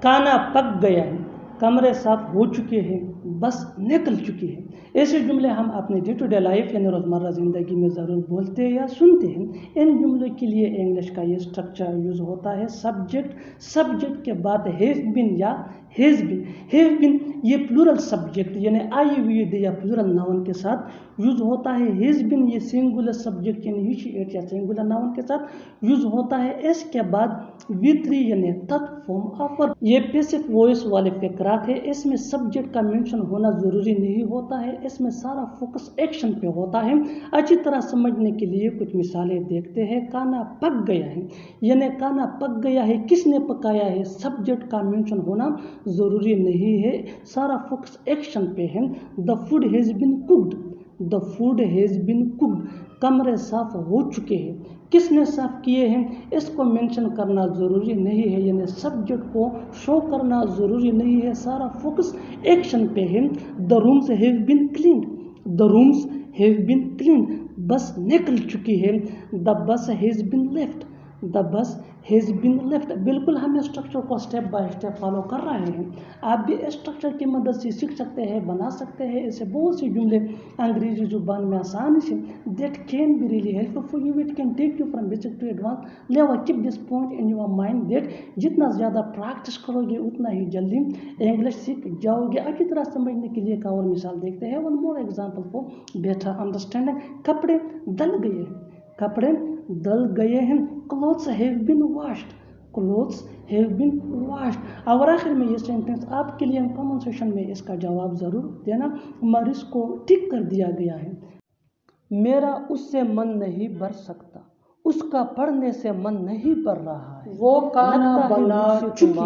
کھانا پک گیا ہے، کمرے صاف ہو چکے ہیں، بس نکل چکی ہے۔ ایسے جملے ہم اپنے ڈے ٹو ڈے لائف یعنی روزمرہ زندگی میں ضرور بولتے یا سنتے ہیں۔ ان جملوں کے لیے انگلش کا یہ اسٹرکچر یوز ہوتا ہے سبجیکٹ کے بعد ہیز بین یا ہیز بین یہ پلورل سبجیکٹ یعنی آئی وی دے یا پلورل ناؤن کے ساتھ یوز ہوتا ہے۔ ہیز بین یہ سنگولر سبجیکٹ یعنی ہی ایٹ یا سنگولر ناؤن کے ساتھ یوز ہوتا ہے۔ اس کے بعد V3 یعنی تھرڈ فارم آف ورب، یہ پیسو وائس والے فقرات ہے۔ اس میں سبجیکٹ کا مینشن ہونا ضروری نہیں ہوتا ہے، اس میں سارا فوکس ایکشن پہ ہوتا ہے۔ اچھی طرح سمجھنے کے لیے کچھ مثالیں دیکھتے ہیں۔ کھانا پک گیا ہے یعنی کھانا پک گیا ہے، کس نے پکایا ہے، سبجیکٹ کا مینشن ہونا ضروری نہیں ہے، سارا فوکس ایکشن پہ ہے۔ The food has been cooked، The food has been cooked، کمرے صاف ہو چکے ہیں، کس نے صاف کیے ہیں، اس کو مینشن کرنا ضروری نہیں ہے یعنی سبجیکٹ کو شو کرنا ضروری نہیں ہے، سارا فوکس ایکشن پہ ہے۔ The rooms have been cleaned، The rooms have been cleaned، بس نکل چکی ہے۔ The bus has been left، The bus has been left، بالکل ہم اسٹرکچر کو اسٹیپ بائی اسٹیپ فالو کر رہے ہیں۔ آپ بھی اسٹرکچر کی مدد سے سیکھ سکتے ہیں، بنا سکتے ہیں اسے بہت سے جملے انگریزی زبان میں آسانی سے that can be really helpful for you, it can take you from basic to advanced level. Keep this point in your mind that جتنا زیادہ پریکٹس کرو گے اتنا ہی جلدی انگلش سیکھ جاؤ گے۔ اچھی طرح سمجھنے کے لیے ایک اور مثال دیکھتے ہیں۔ One more example for better understanding، کپڑے دل گئے ہیں، کپڑے دل گئے ہیں۔ Clothes have been washed، Clothes have been washed۔ اور آخر میں یہ سینٹینس آپ کے لیے کامن سیشن میں اس کا جواب ضرور دینا۔ مریض کو ٹک کر دیا گیا ہے، میرا اس سے من نہیں بھر سکتا، اس کا پڑھنے سے من نہیں بھر رہا ہے، وہ کھانا بنا چکی،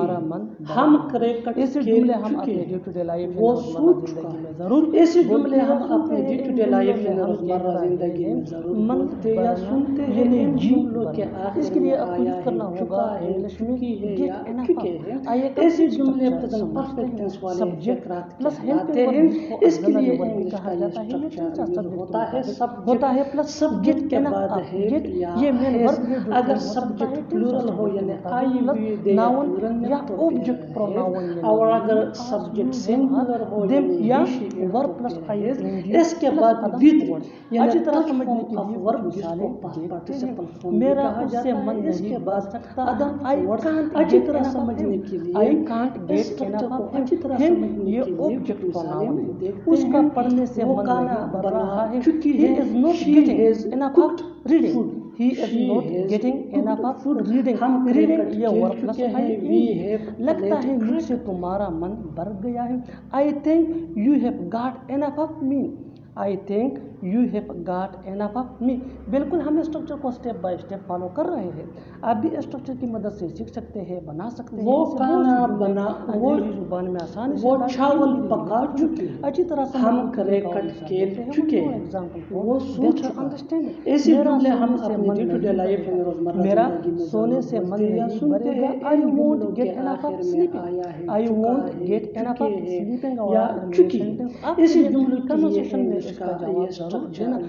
ہم کریکٹ ایسے جملے ہم اپنے ڈے ٹو ڈے لائف وہ سوچ چکا ہے ضرور، ایسے جملے ہم اپنے ڈے ٹو ڈے لائف میں روزمرہ زندگی میں ضرور بولتے یا سنتے ہیں۔ ان جملوں کے آخر میں آیا ہے، چکا ہے، چکی ہے یا چکے ہیں، ایسے جملے پریزنٹ پرفیکٹ ٹینس والے فقرات کہلاتے ہیں۔ اس کے لیے انگلش کا یہ اسٹرکچر یوز ہوتا ہے سبجیکٹ کے بعد ہے یا اگر سبجیکٹ پلورل ہو یعنی آئی وی دے یا پلورل میں تو ہے، اور اگر سبجیکٹ سنگولر ہو یعنی ورب پلس آئی اس کے بعد V3 یعنی تھرڈ فارم آف ورب جس کو پارٹیسپل فارم بھی کہا جاتا ہے۔ اس کے بعد ادر ورڈ اچھی طرح سمجھنے کے لیے اسٹرکچر کو اچھی طرح سمجھنے کے لیے کچھ مثالیں دیکھتے ہیں۔ وہ کھانا بنا چکی ہے، she has cooked food، He is not getting enough of food reading، ہم ریڈنگ یہ ورب پلس ہے، لگتا ہے مجھ سے تمہارا من بھر گیا ہے۔ I think you have got enough of me، I think you have got enough of me، بالکل ہم اسٹرکچر کو اسٹیپ بائی اسٹیپ فالو کر رہے ہیں۔ آپ بھی اسٹرکچر کی مدد سے سیکھ سکتے ہیں، بنا سکتے ہیں۔ وہ کھانا بنا، وہ زبان میں آسانی سے، وہ چاول پکا چکی، اچھی طرح ہم کریکٹ کھیل چکے ہیں، وہ سوچ چکا۔ ایسے جملے ہم اپنے ڈے ٹو ڈے لائف میں روزمرہ زندگی میں سونے سے من نہیں بھرے گا۔ I won't get enough of sleeping، I won't get enough of sleeping یا چکی، اسی جملے کے لیے انگلش کا یہ اسٹرکچر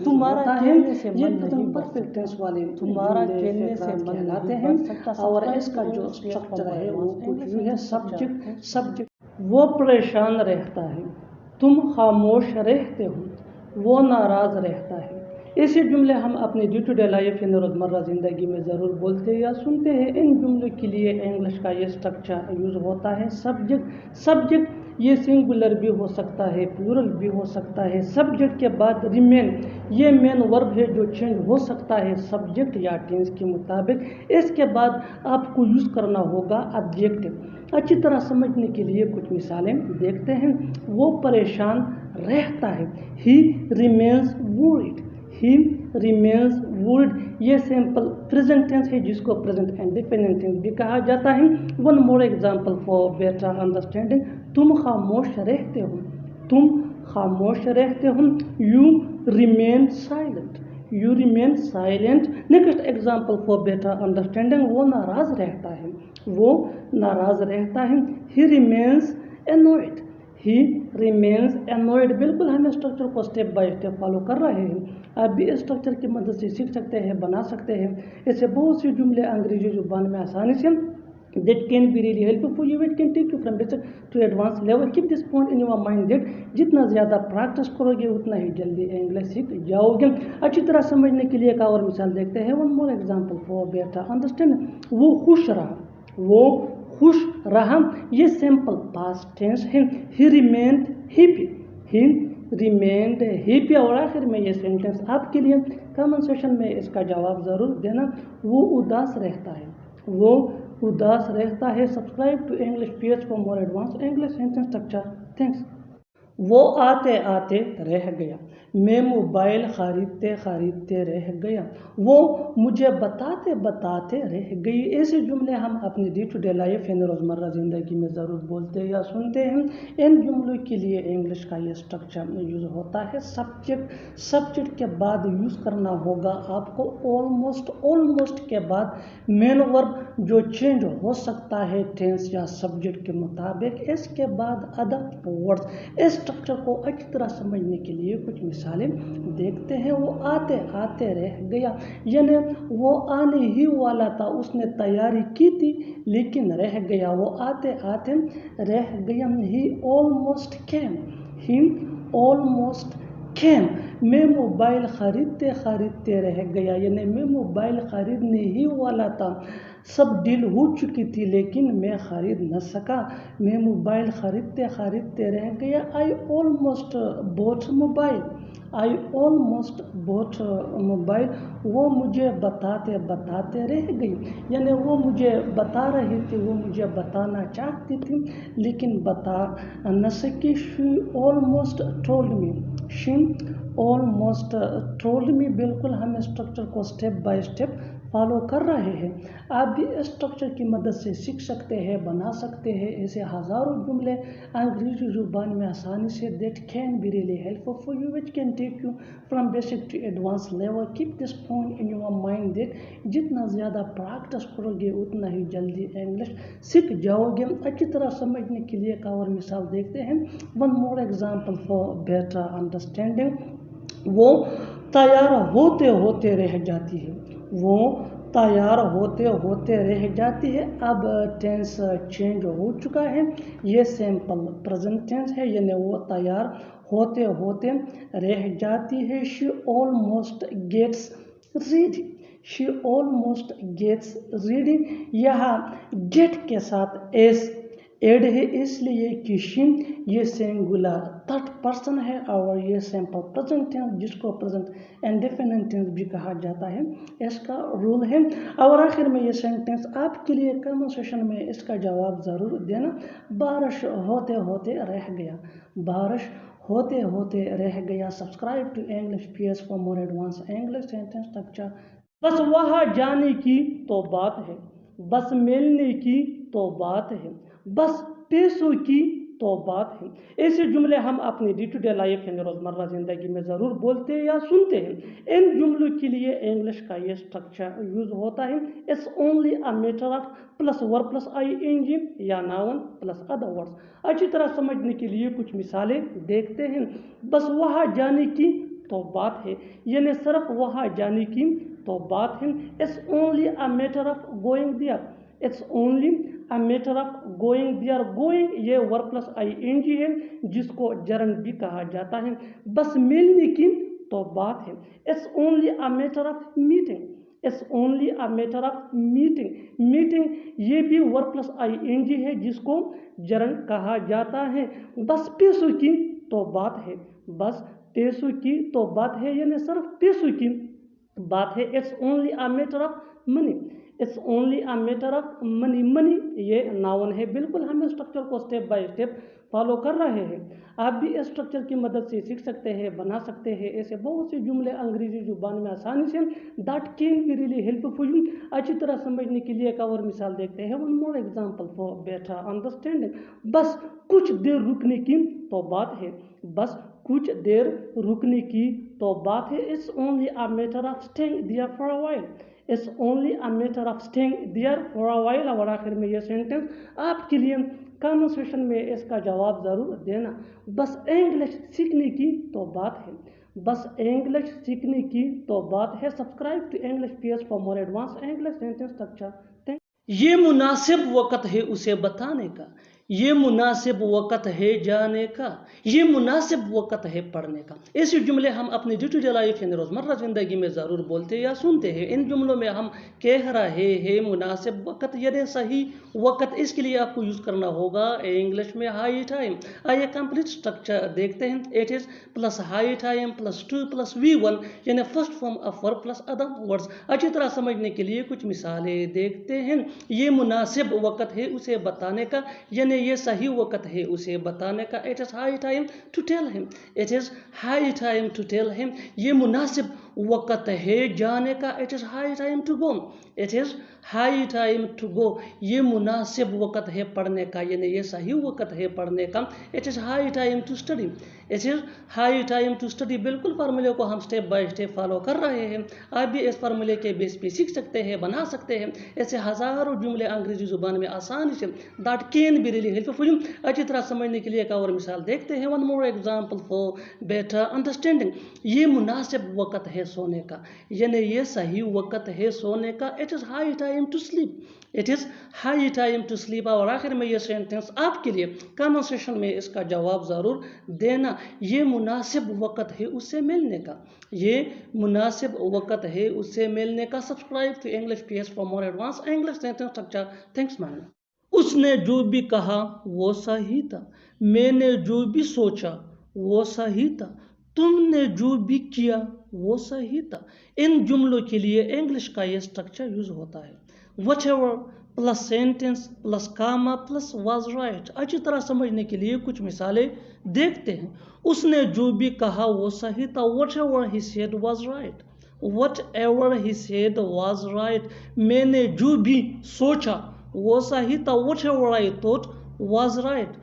تمہارا کھیلنے سے من نہیں پرفیکٹ ٹینس والے تمہارا کھیلنے سے من کہلاتے ہیں، اور اس کا جو اسٹرکچر ہے وہ کچھ یوں ہے سبجیکٹ وہ پریشان رہتا ہے، تم خاموش رہتے ہو، وہ ناراض رہتا ہے۔ ایسے جملے ہم اپنے ڈے ٹو ڈے لائف یعنی روزمرہ زندگی میں ضرور بولتے یا سنتے ہیں۔ ان جملوں کے لیے انگلش کا یہ اسٹرکچر یوز ہوتا ہے سبجیکٹ یہ سنگولر بھی ہو سکتا ہے، پلورل بھی ہو سکتا ہے۔ سبجیکٹ کے بعد ریمین یہ مین ورب ہے جو چینج ہو سکتا ہے سبجیکٹ یا ٹینس کے مطابق۔ اس کے بعد آپ کو یوز کرنا ہوگا ایڈجیکٹو۔ اچھی طرح سمجھنے کے لیے کچھ مثالیں دیکھتے ہیں۔ وہ پریشان رہتا ہے، He remains worried، He remains worried یہ سمپل پریزنٹ ٹینس ہے جس کو پریزنٹ انڈیپینڈنٹ ٹینس بھی کہا جاتا ہے۔ One more example for better understanding, تم خاموش رہتے ہو، تم خاموش رہتے ہو، You remain silent، You remain silent۔ Next example for better understanding, وہ ناراض رہتا ہے، وہ ناراض رہتا ہے، He remains annoyed، He remains annoyed۔ بالکل ہم اسٹرکچر کو اسٹیپ بائی اسٹیپ فالو کر رہے ہیں۔ آپ بھی اسٹرکچر کی مدد سے سیکھ سکتے ہیں، بنا سکتے ہیں۔ ایسے بہت سے جملے انگریزی زبان میں آسانی سے that can be really helpful for you. It can take you from basic to advanced level. Keep this point in your mind that जितना ज़्यादा प्रैक्टिस करोगे उतना ही जल्दी इंग्लिश सीख जाओगे। अच्छी तरह समझने के लिए एक और मिसाल देखते हैं। One more example for better understand. वो खुश रहा, वो खुश रहा, ये सिंपल पास्ट टेंस है। ही रिमेन्ड हैप्पी, ही रिमेन्ड हैप्पी। और आखिर में ये सेंटेंस आपके लिए कमेंट सेक्शन में इसका जवाब ज़रूर देना। वो उदास रहता है, वो उदास रहता है। Subscribe to English PH for more advance English sentence structure. Thanks. वो आते आते रह गया, मैं मोबाइल खरीदते खरीदते रह गया, वो मुझे बताते बताते रह गई। ऐसे जुमले हम अपनी डे टू डे लाइफ यानी रोज़मर्रा ज़िंदगी में ज़रूर बोलते या सुनते हैं। इन जुमलों के लिए इंग्लिश का ये स्ट्रक्चर यूज़ होता है। सब्जेक्ट के बाद यूज़ करना होगा आपको ऑलमोस्ट के बाद मेन वर्ब जो चेंज हो सकता है टेंस या सब्जेक्ट के मुताबिक। इसके बाद अदर वर्ड्स। इस स्ट्रक्चर को अच्छी तरह समझने के लिए कुछ मिसालें देखते हैं। वो आते आते रह गया, यानी वो आने ही वाला था, उसने तैयारी की थी लेकिन रह गया। वो आते आते रह गया। ही ऑलमोस्ट केम। मैं मोबाइल खरीदते खरीदते रह गया, यानी मैं मोबाइल खरीदने ही वाला था, सब डील हो चुकी थी लेकिन मैं खरीद न सका। मैं मोबाइल खरीदते खरीदते रह गया। I almost boat mobile. वो मुझे बताते बताते रह गई, यानी वो मुझे बता रही थी, वो मुझे बताना चाहती थी लेकिन बता न सकी। She almost told me. बिल्कुल हम स्ट्रक्चर को स्टेप बाय स्टेप फॉलो कर रहे हैं। आप भी इस स्ट्रक्चर की मदद से सीख सकते हैं, बना सकते हैं ऐसे हज़ारों जुमले अंग्रेजी ज़ुबान में आसानी से that can be really helpful for you, which can take you from basic to advance level. Keep this point in your mind that जितना ज़्यादा प्रैक्टिस करोगे उतना ही जल्दी इंग्लिश सीख जाओगे। अच्छी तरह समझने के लिए एक और मिसाल देखते हैं। One more example for better understanding. वो तैयार होते होते रह जाती है, वो तैयार होते होते रह जाती है। अब टेंस चेंज हो चुका है, ये सिंपल प्रेजेंट टेंस है, यानी वो तैयार होते होते रह जाती है। She almost gets ready. यहाँ गेट के साथ एस एड है, इसलिए कि शी ये सिंगुलर थर्ड पर्सन है और ये सिंपल प्रेजेंट टेंस जिसको प्रेजेंट इंडेफिनिट टेंस भी कहा जाता है, इसका रूल है। और आखिर में ये सेंटेंस आपके लिए कमेंट सेक्शन में इसका जवाब ज़रूर देना। बारिश होते होते रह गया, बारिश होते होते रह गया। Subscribe to English PH for more advance English sentence structure. बस वहाँ जाने की तो बात है, बस मिलने की तो बात है, बस पैसों की तो बात है। ऐसे जुमले हम अपनी डे टू डे लाइफ यानी रोज़मर्रा ज़िंदगी में ज़रूर बोलते या सुनते हैं। इन जुमलों के लिए इंग्लिश का ये स्ट्रक्चर यूज़ होता है। It's only a matter of plus verb plus ING या नाउन प्लस अदर वर्ड्स। अच्छी तरह समझने के लिए कुछ मिसालें देखते हैं। बस वहाँ जाने की तो बात है, यानी सिर्फ वहाँ जाने की तो बात है। It's only a matter of going there, it's only a matter of going there. Going ये वर्ब प्लस आईएनजी है जिसको जरन भी कहा जाता है। बस मिलने की तो बात है। It's only a matter of meeting, it's only a matter of meeting ये भी वर्ब प्लस आईएनजी है जिसको जरन कहा जाता है। बस पैसों की तो बात है, बस पैसों की तो बात है, यानी सिर्फ पैसों की बात है। It's only a matter of money, it's only a matter of money. Money ये नाउन है। बिल्कुल हम इस स्ट्रक्चर को स्टेप बाय स्टेप फॉलो कर रहे हैं। आप भी इस स्ट्रक्चर की मदद से सीख सकते हैं, बना सकते हैं ऐसे बहुत से जुमले अंग्रेजी जुबान में आसानी से। That can be really helpful you. अच्छी तरह समझने के लिए एक और मिसाल देखते हैं। One more example for better understanding. बस कुछ देर रुकने की तो बात है, बस कुछ देर रुकने की तो बात है। It's only a matter of staying there for a while, it's only a matter of staying there for a while. और आखिर में ये सेंटेंस आपके लिए कमेंट सेक्शन में इसका जवाब ज़रूर देना। बस इंग्लिश सीखने की तो बात है, बस इंग्लिश सीखने की तो बात है। Subscribe to English PH for more advance English sentence structure. ये मुनासिब वक़्त है उसे बताने का, ये मुनासिब वक़्त है जाने का, ये मुनासिब वक़्त है पढ़ने का। ऐसे जुमले हम अपने डे टू डे लाइफ यानी रोज़मर्रा ज़िंदगी में ज़रूर बोलते या सुनते हैं। इन जुमलों में हम कह रहे हैं मुनासिब वक़्त यानी सही वक़्त, इसके लिए आपको यूज़ करना होगा इंग्लिश में हाई टाइम। आइए कंप्लीट स्ट्रक्चर देखते हैं। It is plus high time plus to plus V1 यानी first form of verb plus other words. अच्छी तरह समझने के लिए कुछ मिसालें देखते हैं। ये मुनासिब वक़्त है उसे बताने का यानी ये सही वक़्त है उसे बताने का। It is high time to tell him, it is high time to tell him. ये मुनासिब वक़्त है जाने का, it is high time to go, it is high time to go. ये मुनासिब वक़्त है पढ़ने का यानी ये सही वक़्त है पढ़ने का। It is high time to study, it is high time to study. बिल्कुल फार्मूले को हम स्टेप बाय स्टेप फॉलो कर रहे हैं। आप भी इस फार्मूले के बेस पे सीख सकते हैं, बना सकते हैं। ऐसे हज़ारों जुमले अंग्रेजी ज़ुबान में आसानी से that can be really helpful. अच्छी तरह समझने के लिए एक और मिसाल देखते हैं। One more example for better understanding. ये मुनासिब वक़्त है सोने का यानी ये सही वक़्त है सोने का। It is high time to sleep, it is high time to sleep. और आखिर में ये सेंटेंस आपके लिए कमेंट सेक्शन में इसका जवाब ज़रूर देना। ये मुनासिब वक़्त है उससे मिलने का, ये मुनासिब वक़्त है उससे मिलने का। Subscribe to English PS for more advance English sentence structure. Thanks man. उसने जो भी कहा वो सही था, मैंने जो भी सोचा वो सही था, तुमने जो भी किया वो सही था। इन जुमलों के लिए इंग्लिश का ये स्ट्रक्चर यूज होता है। Whatever plus sentence plus comma plus was right. अच्छी तरह समझने के लिए कुछ मिसालें देखते हैं। उसने जो भी कहा वो सही था, whatever he said was right, whatever he said was right. मैंने जो भी सोचा वो सही था, whatever I thought was right,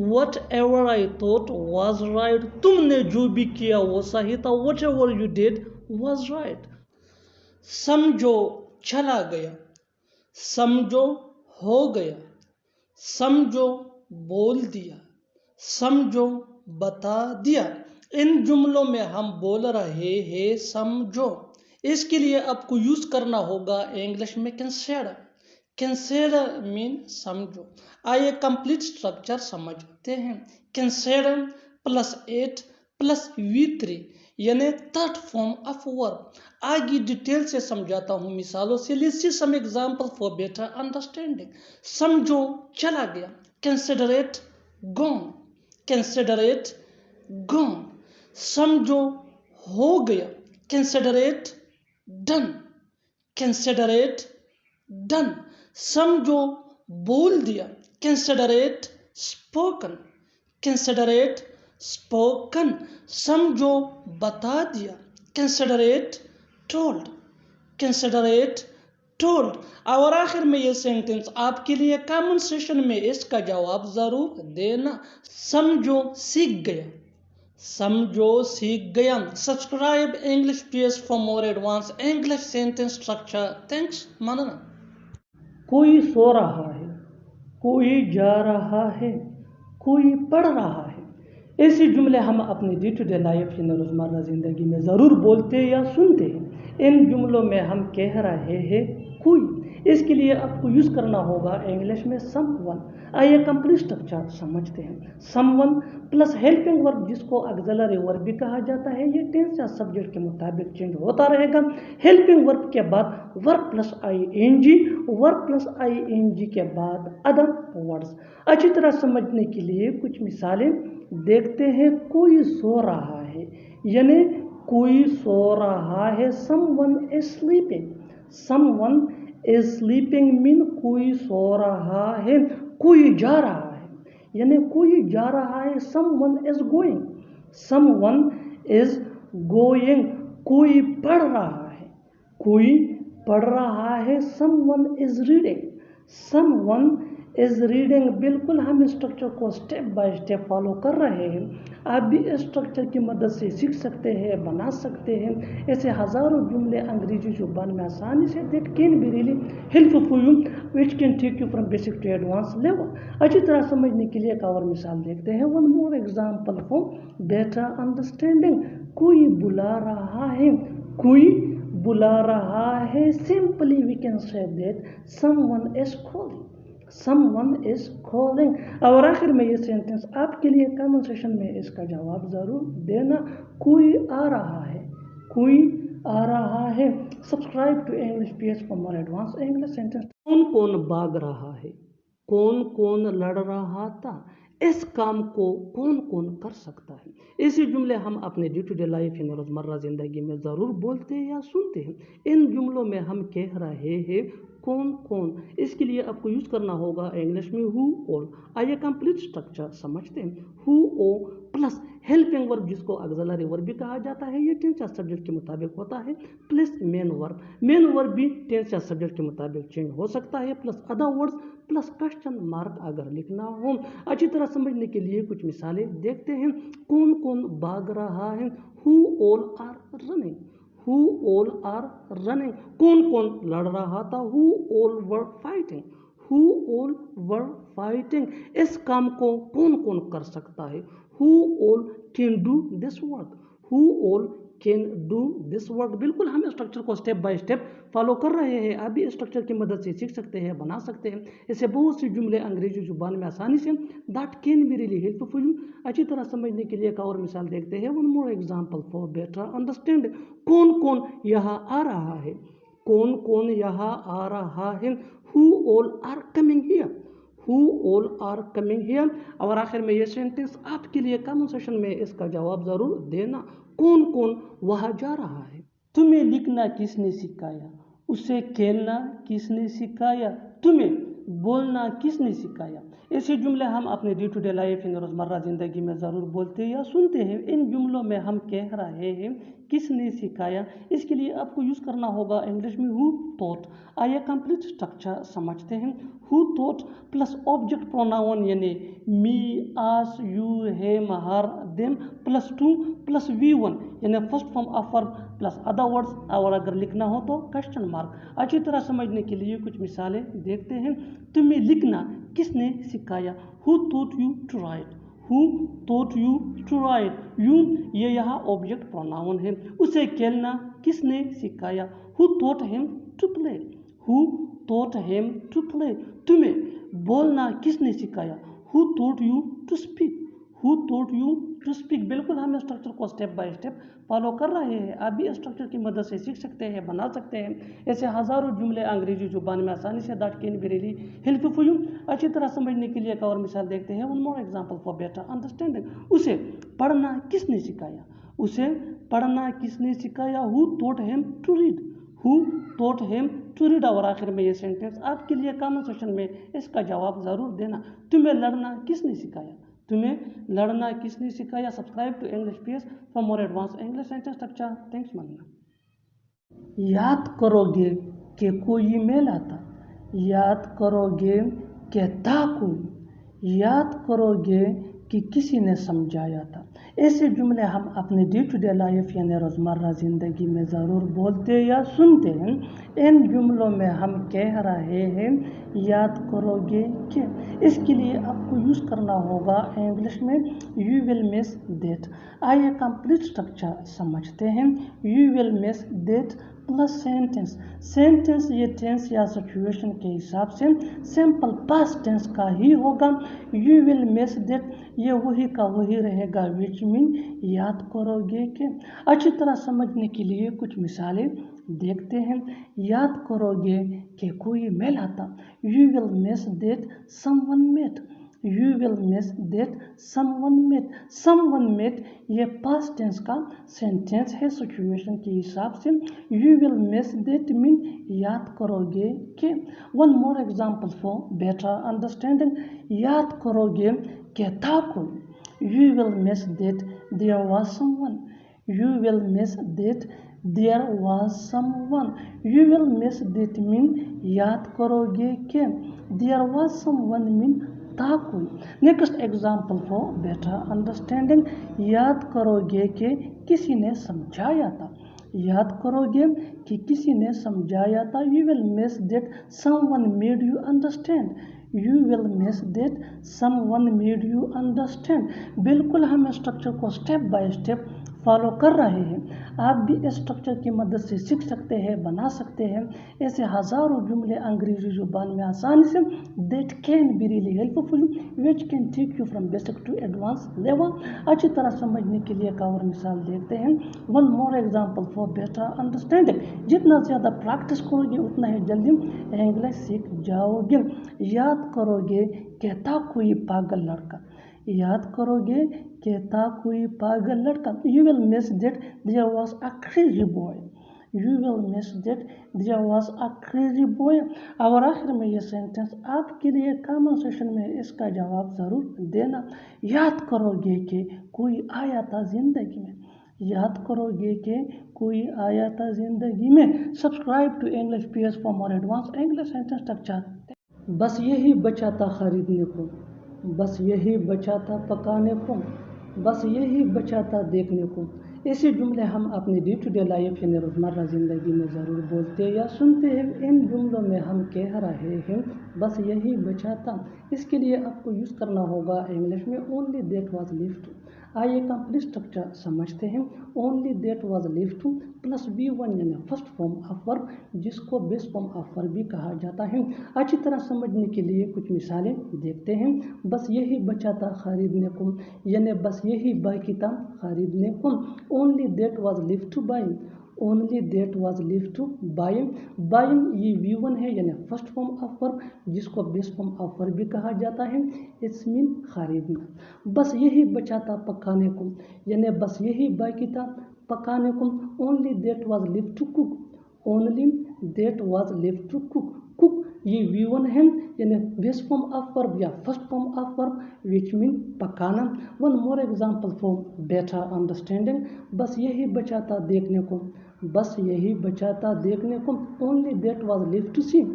whatever I thought was right। तुमने जो भी किया वो सही था, whatever you did was right। समझो चला गया, समझो हो गया, समझो बोल दिया, समझो बता दिया। इन जुमलों में हम बोल रहे हैं समझो, इसके लिए आपको यूज करना होगा इंग्लिश में कंसीडर। कंसीडर मीन समझो। आइए कंप्लीट स्ट्रक्चर समझते हैं। कंसीडर प्लस 8 प्लस V3 यानी थर्ड फॉर्म ऑफ वर्ब। आगे डिटेल से समझाता हूँ मिसालों से। Let's see some example for better understanding. समझो चला गया, consider it gone, consider it gone. समझो हो गया, consider it done, consider it done. समझो बोल दिया, consider it spoken, consider it spoken. समझो बता दिया, consider it told, consider it told. और आखिर में ये सेंटेंस आपके लिए कमेंट सेक्शन में इसका जवाब जरूर देना। समझो सीख गया, समझो सीख गया। Subscribe English PS for more advance English sentence structure. Thanks मानना। कोई सो रहा है, कोई जा रहा है, कोई पढ़ रहा है। ऐसे जुमले हम अपने डे टू डे लाइफ यानी रोज़मर्रा ज़िंदगी में ज़रूर बोलते या सुनते हैं। इन जुमलों में हम कह रहे हैं कोई, इसके लिए आपको यूज़ करना होगा इंग्लिश में समवन। आइए कंप्लीट स्ट्रक्चर समझते हैं। समवन प्लस हेल्पिंग वर्ब जिसको ऑक्सिलरी वर्ब भी कहा जाता है, ये टेंस या सब्जेक्ट के मुताबिक चेंज होता रहेगा। हेल्पिंग वर्ब के बाद verb plus ING, verb plus ING के बाद अदर वर्ड्स। अच्छी तरह समझने के लिए कुछ मिसालें देखते हैं। कोई सो रहा है यानी कोई सो रहा है। Someone is sleeping, someone is sleeping mean कोई सो रहा है। कोई जा रहा है यानी कोई जा रहा है। Someone is going, someone is going. कोई पढ़ रहा है, कोई पढ़ रहा है। Someone is reading, someone is reading. बिल्कुल हम स्ट्रक्चर को स्टेप बाय स्टेप फॉलो कर रहे हैं। आप भी इस स्ट्रक्चर की मदद से सीख सकते हैं, बना सकते हैं। ऐसे हज़ारों जुमले अंग्रेजी जुबान में आसानी से that can be really helpful for you, which can take you from basic to advance level. अच्छी तरह समझने के लिए एक और मिसाल देखते हैं। One more example for better understanding. कोई बुला रहा है, कोई बुला रहा है, simply we can say that someone is calling. Someone is calling. और आखिर में ये सेंटेंस आपके लिए कमेंट सेशन में इसका जवाब ज़रूर देना। कोई आ रहा है, कोई आ रहा है। Subscribe to English PS for more advance English sentence. कौन कौन भाग रहा है, कौन कौन लड़ रहा था, इस काम को कौन कौन कर सकता है। ऐसे जुमले हम अपने डे टू डे लाइफ यानी रोज़मर्रा ज़िंदगी में ज़रूर बोलते हैं या सुनते हैं। इन जुमलों में हम कह रहे हैं कौन कौन, इसके लिए आपको यूज़ करना होगा इंग्लिश में हु ऑल। आइए कंप्लीट स्ट्रक्चर समझते हैं। हु ओ प्लस हेल्पिंग वर्ब जिसको ऑक्सिलरी वर्ब भी कहा जाता है, ये टेंस या सब्जेक्ट के मुताबिक होता है, plus main verb. Main verb भी टेंस या सब्जेक्ट के मुताबिक चेंज हो सकता है, plus other words plus question mark अगर लिखना हो। अच्छी तरह समझने के लिए कुछ मिसालें देखते हैं। कौन कौन भाग रहा है, who all are running, who all are running. कौन कौन लड़ रहा था, who all were fighting, who all were fighting. इस काम को कौन कौन कर सकता है, who all can do this work, who all can do this work. बिल्कुल हम स्ट्रक्चर को स्टेप बाय स्टेप फॉलो कर रहे हैं। आप भी स्ट्रक्चर की मदद से सीख सकते हैं, बना सकते हैं। ऐसे बहुत सी जुमले अंग्रेजी जुबान में आसानी से that can be really helpful for you. अच्छी तरह समझने के लिए एक और मिसाल देखते हैं। One more example for better understand. कौन कौन यहाँ आ रहा है, कौन कौन यहाँ आ रहा है, who all are coming here, who all are coming here. और आखिर में ये सेंटेंस आपके लिए कमेंट सेशन में इसका जवाब ज़रूर देना। कौन कौन वहाँ जा रहा है। तुम्हें लिखना किसने सिखाया, उसे खेलना किसने सिखाया, तुम्हें बोलना किसने सिखाया। ऐसे जुमले हम अपने डे टू डे लाइफ यानी रोज़मर्रा ज़िंदगी में ज़रूर बोलते हैं या सुनते हैं। इन जुमलों में हम कह रहे हैं किसने सिखाया, इसके लिए आपको यूज़ करना होगा इंग्लिश में हु थॉट। आइए कंप्लीट स्ट्रक्चर समझते हैं। Who thought plus object pronoun यानी me, us, you, him, her, them plus to plus V1 यानी first form of verb plus other words, और अगर लिखना हो तो क्वेश्चन मार्क। अच्छी तरह समझने के लिए कुछ मिसालें देखते हैं। तुम्हें लिखना किसने सिखाया, who taught you to write, who taught you to write. You ये यहाँ ऑब्जेक्ट प्रोनाउन है। उसे खेलना किसने सिखाया, who taught him to play, who taught him to play. तुम्हें बोलना किसने सिखाया, who taught you to speak, who taught you to speak. बिल्कुल हम स्ट्रक्चर को स्टेप बाय स्टेप फॉलो कर रहे हैं। आप भी स्ट्रक्चर की मदद से सीख सकते हैं, बना सकते हैं। ऐसे हज़ारों जुमले अंग्रेजी जुबान में आसानी से that can be really helpful for you. अच्छी तरह समझने के लिए एक और मिसाल देखते हैं। One more example for better understanding. उसे पढ़ना किसने सिखाया, उसे पढ़ना किसने सिखाया, who taught him to read, who taught him to read. और आखिर में ये सेंटेंस आपके लिए कमेंट सेशन में इसका जवाब ज़रूर देना। तुम्हें लड़ना किसने सिखाया, तुम्हें लड़ना किसने सिखाया। Subscribe to English PS for more advance English sentence structure. Thanks मानना। याद करोगे कि कोई मेला था, याद करोगे कि था कोई, याद करोगे कि किसी ने समझाया था। ऐसे जुमले हम अपने डे टू डे लाइफ यानी रोज़मर्रा ज़िंदगी में ज़रूर बोलते या सुनते हैं। इन जुमलों में हम कह रहे हैं याद करोगे कि, इसके लिए आपको यूज़ करना होगा इंग्लिश में यू विल मिस दैट। आइए कंप्लीट स्ट्रक्चर समझते हैं। You will miss that plus sentence. Sentence ये टेंस या सिचुएशन के हिसाब से सिंपल पास्ट टेंस का ही होगा। यू विल मिस दैट ये वही का वही रहेगा, विच मीन याद करोगे कि। अच्छी तरह समझने के लिए कुछ मिसालें देखते हैं। याद करोगे कि कोई मेला था, you will miss that someone met, you will miss that someone met. Someone met ये पास्ट टेंस का सेंटेंस है सिचुएशन के हिसाब से। You will miss that mean याद करोगे कि। One more example for better understanding. याद करोगे कि था कोई, you will miss that there was someone, you will miss that there was someone. You will miss that mean याद करोगे कि, देयर वाज समवन मीन था कोई। Next example for better understanding. याद करोगे कि किसी ने समझाया था, याद करोगे कि किसी ने समझाया था। You will miss that someone made you understand, you will miss that someone made you understand. बिल्कुल हम स्ट्रक्चर को स्टेप बाय स्टेप फॉलो कर रहे हैं, आप भी इस स्ट्रक्चर की मदद से सीख सकते हैं, बना सकते हैं ऐसे हज़ारों जुमले अंग्रेज़ी ज़ुबान में आसानी से that can be really helpful which can take you from basic to advance level. अच्छी तरह समझने के लिए एक और मिसाल देखते हैं। One more example for better understanding, जितना ज़्यादा प्रैक्टिस करोगे उतना ही जल्दी इंग्लिश सीख जाओगे। याद करोगे कहता कोई पागल लड़का, याद करोगे कहता कोई पागल लड़का। You will miss that there was a crazy boy, you will miss that there was a crazy boy. और आखिर में ये सेंटेंस आपके लिए कमेंट सेक्शन में इसका जवाब ज़रूर देना। याद करोगे कि कोई आया था ज़िंदगी में, याद करोगे कि कोई आया था ज़िंदगी में। Subscribe to English PS for more advance English sentence structure. बस यही बचा था खरीदने को, बस यही बचा था पकाने को, बस यही बचा था देखने को। ऐसे जुमले हम अपने डे टू डे लाइफ यानी रोज़मर्रा ज़िंदगी में ज़रूर बोलते या सुनते हैं। इन जुमलों में हम कह रहे हैं बस यही बचा था। इसके लिए आपको यूज़ करना होगा इंग्लिश में ओनली दैट वाज लेफ्ट। आइए कंप्लीट स्ट्रक्चर समझते हैं। Only that was left plus V1 यानी फर्स्ट फॉर्म ऑफ वर्ब, जिसको बेस फॉर्म ऑफ वर्ब भी कहा जाता है। अच्छी तरह समझने के लिए कुछ मिसालें देखते हैं। बस यही बचा था खरीदने को, यानी बस यही बाकी था खरीदने को। Only that was left to buy, only that was left to buy. Buying ये V1 है यानी फर्स्ट फॉर्म ऑफ वर्ब, जिसको बेस फॉर्म ऑफ वर्ब भी कहा जाता है। इट्स मीन खरीदना। बस यही बचा था पकाने को, यानी बस यही बाकी था पकाने को। Only that was left to cook, only that was left to cook. Cook ये V1 है यानी बेस फॉर्म ऑफ वर्ब या first form of verb which mean पकाना। One more example for better understanding, बस यही बचा था देखने को, बस यही बचा था देखने को। Only that was left to see,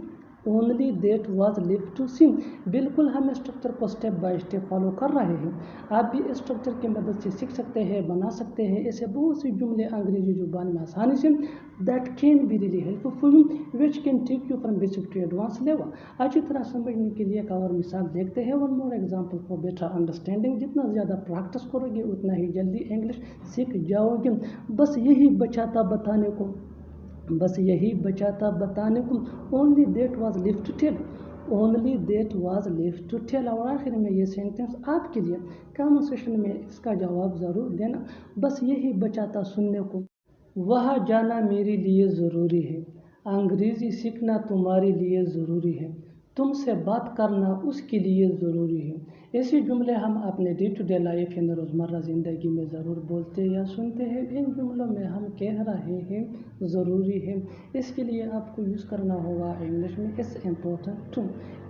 only that was left to see. बिल्कुल हम स्ट्रक्चर को स्टेप बाय स्टेप फॉलो कर रहे हैं। आप भी इस स्ट्रक्चर की मदद से सीख सकते हैं, बना सकते हैं ऐसे बहुत सी जुमले अंग्रेजी जुबान में आसानी से that can be really helpful which can take you from basic to advance level. अच्छी तरह समझने के लिए एक और मिसाल देखते हैं। One more example for better understanding, जितना ज़्यादा प्रैक्टिस करोगे उतना ही जल्दी इंग्लिश सीख जाओगे। बस यही बचा था बताने को, बस यही बचा था बताने को। Only that was left to tell, only that was left to tell. और आखिर में ये सेंटेंस आपके लिए कमेंट सेक्शन में इसका जवाब ज़रूर देना। बस यही बचा था सुनने को, वहाँ जाना मेरे लिए ज़रूरी है, अंग्रेज़ी सीखना तुम्हारे लिए ज़रूरी है, तुमसे बात करना उसके लिए ज़रूरी है। ऐसे जुमले हम अपने डे टू डे लाइफ यानी रोज़मर्रा ज़िंदगी में ज़रूर बोलते या सुनते हैं। इन जुमलों में हम कह रहे हैं ज़रूरी है, इसके लिए आपको यूज़ करना होगा इंग्लिश में इट्स इम्पोर्टेंट टू।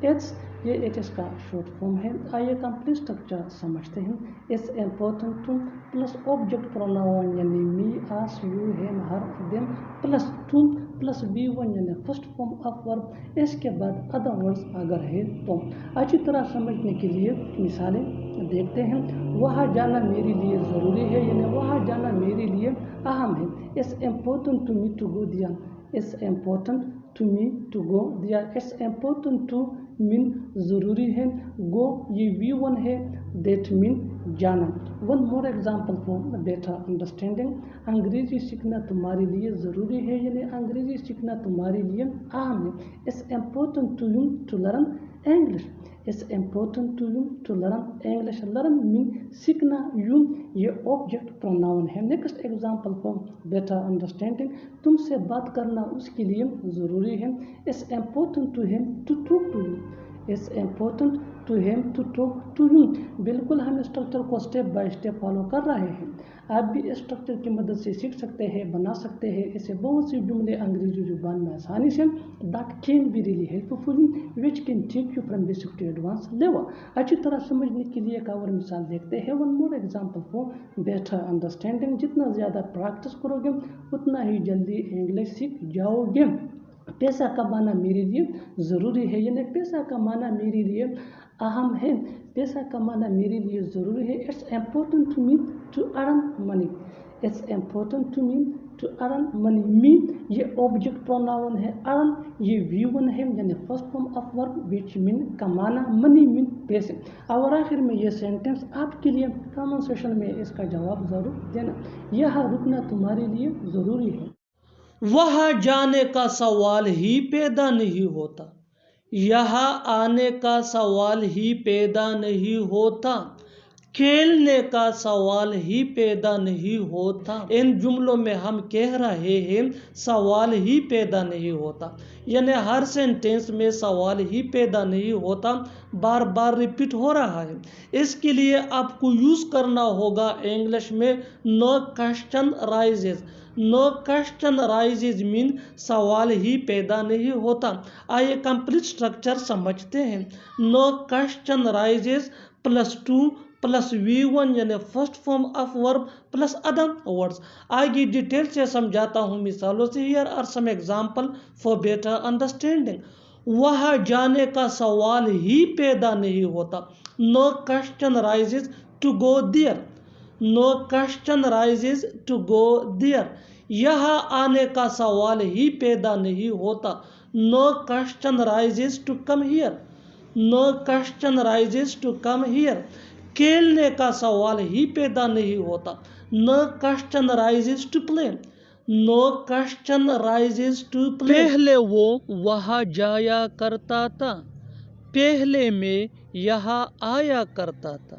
इट्स ये इट्स का शॉर्ट फॉर्म है। आइए कंप्लीट स्ट्रक्चर समझते हैं। It's important to plus object pronoun यानी me, us, you, him, her, them plus to plus V1 यानी फर्स्ट फॉर्म ऑफ वर्ब, इसके बाद अदर वर्ड्स अगर है तो। अच्छी तरह समझने के लिए मिसालें देखते हैं। वहाँ जाना मेरे लिए ज़रूरी है यानी वहाँ जाना मेरे लिए अहम है। It's important to me to go दिया, it's important to me to go दिया। इट्स इम्पोर्टेंट टू मीन ज़रूरी है, गो ये V1 है, दैट मीन जाना। One more example for better understanding, अंग्रेज़ी सीखना तुम्हारे लिए ज़रूरी है यानी अंग्रेज़ी सीखना तुम्हारे लिए अहम है। It's important to you to learn English, it's important to you to learn English. Learn mean सीखना, यू ये ऑब्जेक्ट प्रोनाउन है। Next example for better understanding, तुमसे बात करना उसके लिए ज़रूरी है। It's important to him to talk to you, it's important to him to talk to you. बिल्कुल हम स्ट्रक्चर को स्टेप बाय स्टेप फॉलो कर रहे हैं। आप भी इस स्ट्रक्चर की मदद से सीख सकते हैं, बना सकते हैं ऐसे बहुत सी जुमले अंग्रेजी जुबान में आसानी से that can be really helpful which can take you from basic to advance level. अच्छी तरह समझने के लिए एक और मिसाल देखते हैं। One more example for better understanding, जितना ज़्यादा प्रैक्टिस करोगे उतना ही जल्दी इंग्लिश सीख जाओगे। पैसा कमाना मेरे लिए ज़रूरी है यानी पैसा कमाना मेरे लिए अहम है, पैसा कमाना मेरे लिए ज़रूरी है। It's important to me to earn money, It's important to me to earn money. Me یہ object pronoun ہے, earn یہ V1 ہے یعنی first form of verb which mean کمانا, money mean پیسے. اور آخر میں یہ سینٹنس آپ کے لیے کامن سیشن میں اس کا جواب ضرور دینا. یہاں رکنا تمہارے لیے ضروری ہے. وہاں جانے کا سوال ہی پیدا نہیں ہوتا. یہاں آنے کا سوال ہی پیدا نہیں ہوتا. کھیلنے کا سوال ہی پیدا نہیں ہوتا. ان جملوں میں ہم کہہ رہے ہیں سوال ہی پیدا نہیں ہوتا یعنی ہر سینٹینس میں سوال ہی پیدا نہیں ہوتا, بار بار ریپیٹ ہو رہا ہے. اس کے لیے آپ کو یوز کرنا ہوگا انگلش میں نو کوشچن رائزز. نو کوشچن رائزز مین سوال ہی پیدا نہیں ہوتا. آئیے کمپلیٹ سٹرکچر سمجھتے ہیں. No question rises plus to plus V1 یعنی first form of verb plus other words. آگے ڈیٹیل سے سمجھاتا ہوں مثالوں سے. Here are some example for better understanding. وہاں جانے کا سوال ہی پیدا نہیں ہوتا. No question rises to go there. No question rises to go there. یہاں آنے کا سوال ہی پیدا نہیں ہوتا. No question rises to come here. No question rises to come here. کھیلنے کا سوال ہی پیدا نہیں ہوتا. No question rises to play. No question rises to play. پہلے وہ وہاں جایا کرتا تھا. پہلے میں یہاں آیا کرتا تھا.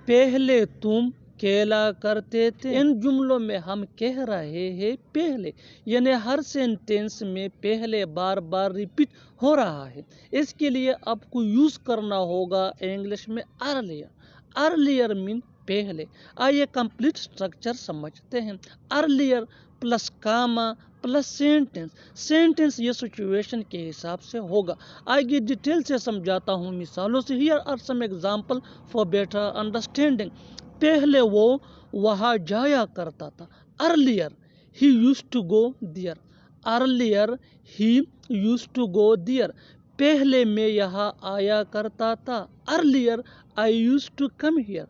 پہلے تم کھیلا کرتے تھے. ان جملوں میں ہم کہہ رہے ہیں پہلے یعنی ہر سینٹینس میں پہلے بار بار ریپیٹ ہو رہا ہے. اس کے لیے آپ کو یوز کرنا ہوگا انگلش میں ارلیئر. ارلیئر مین پہلے. آئیے کمپلیٹ سٹرکچر سمجھتے ہیں. Earlier plus Cama plus sentence. Sentence یہ سچویشن کے حساب سے ہوگا. آگے ڈیٹیل سے سمجھاتا ہوں مثالوں سے. Here are some example for better understanding. پہلے وہ وہاں جایا کرتا تھا. Earlier he used to go there. Earlier he used to go there. پہلے میں یہاں آیا کرتا تھا. Earlier I used to come here.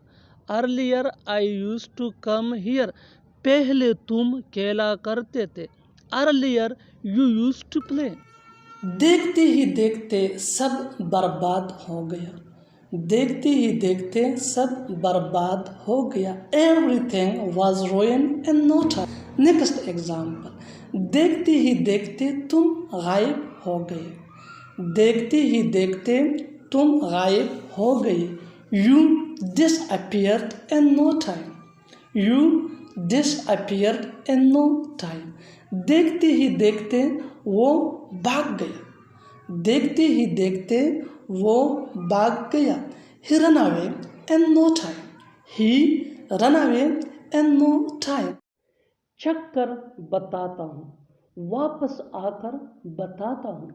Earlier I used to come here. پہلے تم کھیلا کرتے تھے. Earlier you used to play. دیکھتے ہی دیکھتے سب برباد ہو گیا. دیکھتے ہی دیکھتے سب برباد ہو گیا. Everything was ruined in no time. Next example. دیکھتے ہی دیکھتے تم غائب ہو گئے. دیکھتے ہی دیکھتے تم غائب ہو گئے. You disappeared in no time. You disappeared in no time. دیکھتے ہی دیکھتے وہ بھاگ گیا. دیکھتے ہی دیکھتے وہ بھاگ گیا. He ran away in no time. He ran away in no time. چکھ کر بتاتا ہوں. واپس آ کر بتاتا ہوں.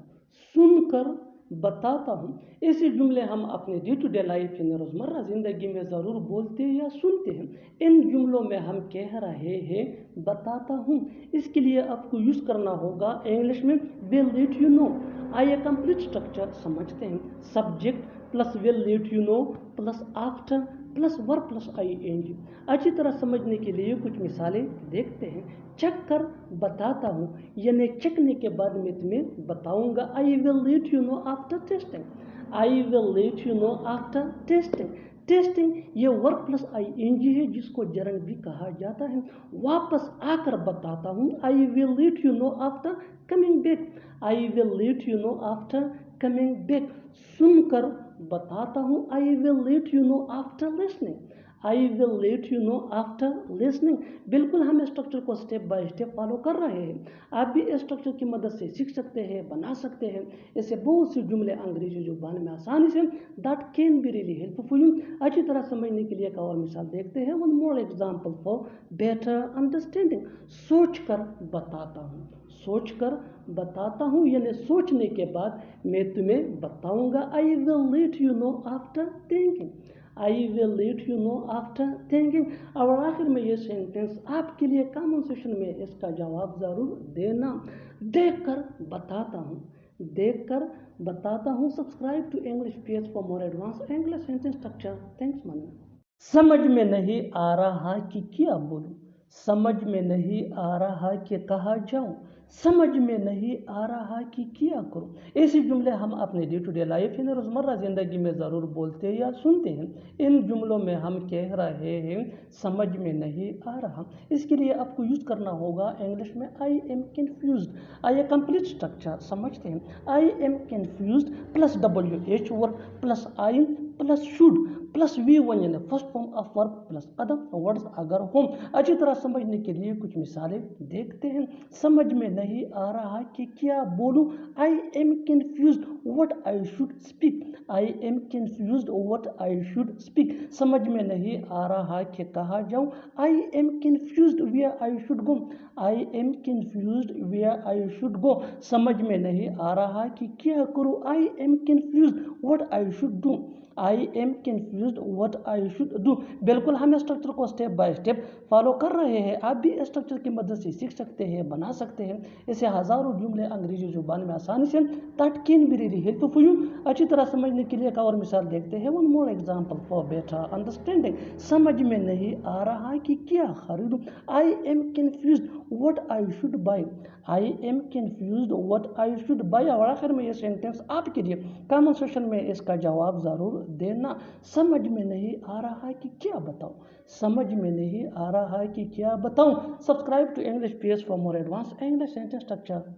سن کر بتاتا ہوں. ایسے جملے ہم اپنے ڈے ٹو ڈے لائف یعنی روزمرہ زندگی میں ضرور بولتے یا سنتے ہیں. ان جملوں میں ہم کہہ رہے ہیں بتاتا ہوں. اس کے لیے آپ کو یوز کرنا ہوگا انگلش میں will let you know. آئیے کمپلیٹ سٹرکچر سمجھتے ہیں. Subject plus will let you know plus after plus verb plus ING. اچھی طرح سمجھنے کے لیے کچھ مثالیں دیکھتے ہیں. چکھ کر بتاتا ہوں یعنی چکھنے کے بعد میں تمہیں بتاؤں گا. I will let you know after testing. I will let you know after testing. Testing یہ ورب پلس ING ہے جس کو جرنڈ بھی کہا جاتا ہے. واپس آ کر بتاتا ہوں. I will let you know after coming back. I will let you know after coming back. سن کر بتاتا ہوں. I will let you know after listening. I will let you know after listening. بالکل ہم اسٹرکچر کو step by step follow کر رہے ہیں. آپ بھی اسٹرکچر کی مدد سے سیکھ سکتے ہیں, بنا سکتے ہیں. ایسے بہت سے جملے انگریزی زبان میں آسانی سے that can be really helpful for you. اچھی طرح سمجھنے کے لیے ایک اور مثال دیکھتے ہیں. One more example for better understanding. سوچ کر بتاتا ہوں. سوچ کر بتاتا ہوں یعنی سوچنے کے بعد میں تمہیں بتاؤں گا. I will let you know after thinking. I will let you know after thinking. اور آخر میں یہ سینٹینس آپ کے لیے کامن سیشن میں اس کا جواب ضرور دینا. دیکھ کر بتاتا ہوں. دیکھ کر بتاتا ہوں. Subscribe to English page for more advance English sentence structure. Thanks مانی. سمجھ میں نہیں آ رہا کہ کیا بولوں. समझ में नहीं आ रहा कि कहाँ जाऊँ, समझ में नहीं आ रहा कि क्या करूँ। ऐसे जुमले हम अपने डे टू डे लाइफ यानी रोज़मर्रा ज़िंदगी में ज़रूर बोलते या सुनते हैं। इन जुमलों में हम कह रहे हैं समझ में नहीं आ रहा, इसके लिए आपको यूज़ करना होगा इंग्लिश में आई एम कन्फ्यूज्ड। आइए कंप्लीट स्ट्रक्चर समझते हैं। आई am confused plus WH word plus I plus should plus V1 यानी first form of verb plus other words अगर हों। अच्छी तरह समझने के लिए कुछ मिसालें देखते हैं। समझ में नहीं आ रहा कि क्या बोलूं, I am confused what I should speak. I am confused what I should speak. समझ में नहीं आ रहा कि कहाँ जाऊं, I am confused where I should go. I am confused where I should go. समझ में नहीं आ रहा कि क्या करूं, I am confused what I should do. I am confused what I should do. बिल्कुल हम स्ट्रक्चर को स्टेप बाय स्टेप फॉलो कर रहे हैं। आप भी स्ट्रक्चर की मदद से सीख सकते हैं, बना सकते हैं। ऐसे हज़ारों जुमले अंग्रेजी जुबान में आसानी से that can be really helpful for you. अच्छी तरह समझने के लिए एक और मिसाल देखते हैं। One more example for better understanding. समझ में नहीं आ रहा कि क्या खरीदूं, आई am confused what I should buy. I am confused what I should buy. और आखिर में ये सेंटेंस आपके लिए कमेंट सेक्शन में इसका जवाब ज़रूर देना। समझ में नहीं आ रहा कि क्या बताऊं, समझ में नहीं आ रहा कि क्या बताऊं। Subscribe to English page for more advance English sentence structure.